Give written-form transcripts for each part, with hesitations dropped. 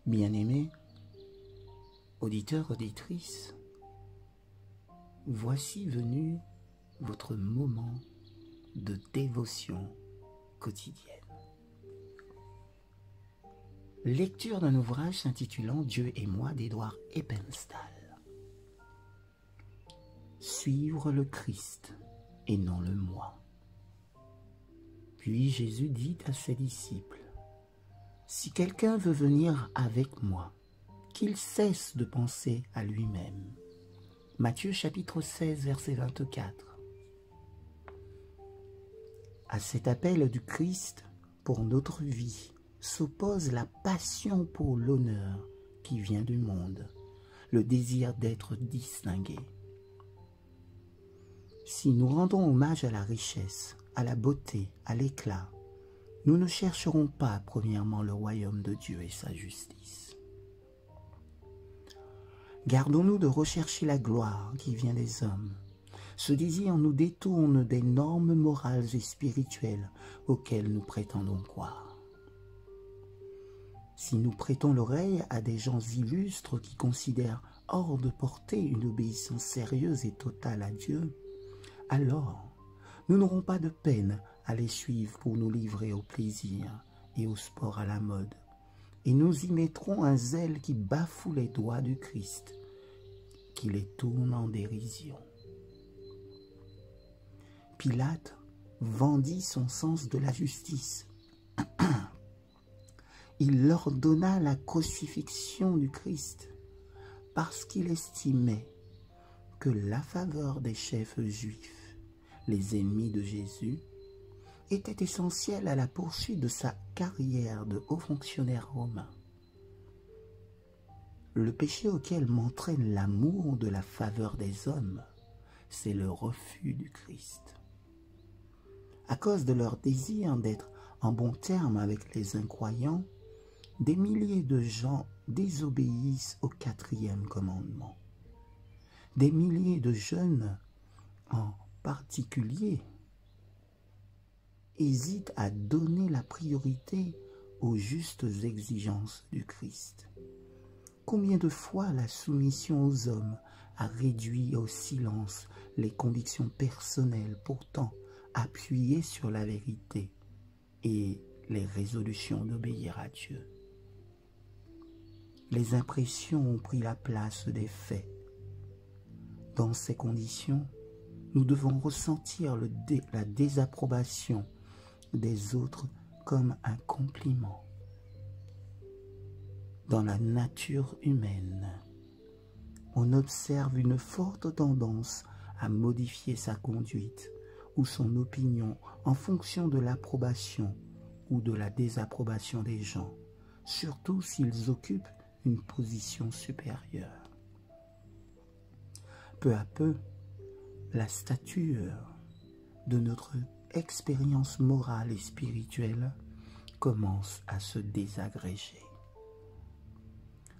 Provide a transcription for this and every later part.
Bien-aimés, auditeurs, auditrices, voici venu votre moment de dévotion quotidienne. Lecture d'un ouvrage s'intitulant Dieu et moi d'Édouard Heppenstall. Suivre le Christ et non le moi. Puis Jésus dit à ses disciples, « Si quelqu'un veut venir avec moi, qu'il cesse de penser à lui-même. » Matthieu chapitre 16, verset 24. À cet appel du Christ pour notre vie s'oppose la passion pour l'honneur qui vient du monde, le désir d'être distingué. Si nous rendons hommage à la richesse, à la beauté, à l'éclat, nous ne chercherons pas premièrement le royaume de Dieu et sa justice. Gardons-nous de rechercher la gloire qui vient des hommes. Ce désir nous détourne des normes morales et spirituelles auxquelles nous prétendons croire. Si nous prêtons l'oreille à des gens illustres qui considèrent hors de portée une obéissance sérieuse et totale à Dieu, alors nous n'aurons pas de peine à les suivre pour nous livrer au plaisir et au sport à la mode, et nous y mettrons un zèle qui bafoue les doigts du Christ, qui les tourne en dérision. Pilate vendit son sens de la justice. Il ordonna la crucifixion du Christ parce qu'il estimait que la faveur des chefs juifs, les ennemis de Jésus, était essentielle à la poursuite de sa carrière de haut fonctionnaire romain. Le péché auquel m'entraîne l'amour de la faveur des hommes, c'est le refus du Christ. À cause de leur désir d'être en bon terme avec les incroyants, des milliers de gens désobéissent au 4e commandement. Des milliers de jeunes, en particulier, hésitent à donner la priorité aux justes exigences du Christ. Combien de fois la soumission aux hommes a réduit au silence les convictions personnelles pourtant appuyées sur la vérité et les résolutions d'obéir à Dieu. Les impressions ont pris la place des faits. Dans ces conditions, nous devons ressentir la désapprobation des autres comme un compliment. Dans la nature humaine, on observe une forte tendance à modifier sa conduite ou son opinion en fonction de l'approbation ou de la désapprobation des gens, surtout s'ils occupent une position supérieure. Peu à peu, la stature de notre expérience morale et spirituelle commence à se désagréger.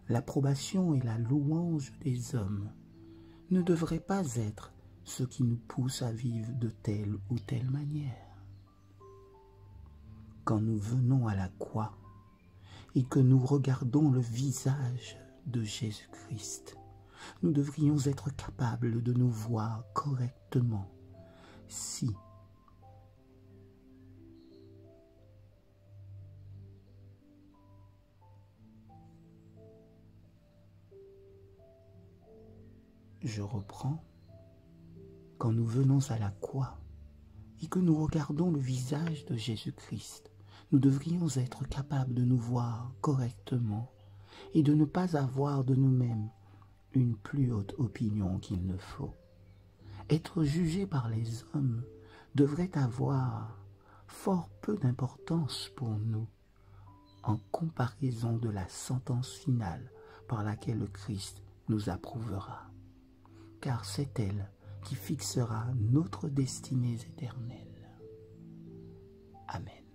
L'approbation et la louange des hommes ne devraient pas être ce qui nous pousse à vivre de telle ou telle manière. Quand nous venons à la croix et que nous regardons le visage de Jésus-Christ, nous devrions être capables de nous voir correctement si je reprends. Quand nous venons à la croix et que nous regardons le visage de Jésus-Christ, nous devrions être capables de nous voir correctement et de ne pas avoir de nous-mêmes une plus haute opinion qu'il ne faut. Être jugé par les hommes devrait avoir fort peu d'importance pour nous en comparaison de la sentence finale par laquelle le Christ nous approuvera, car c'est elle qui fixera notre destinée éternelle. Amen.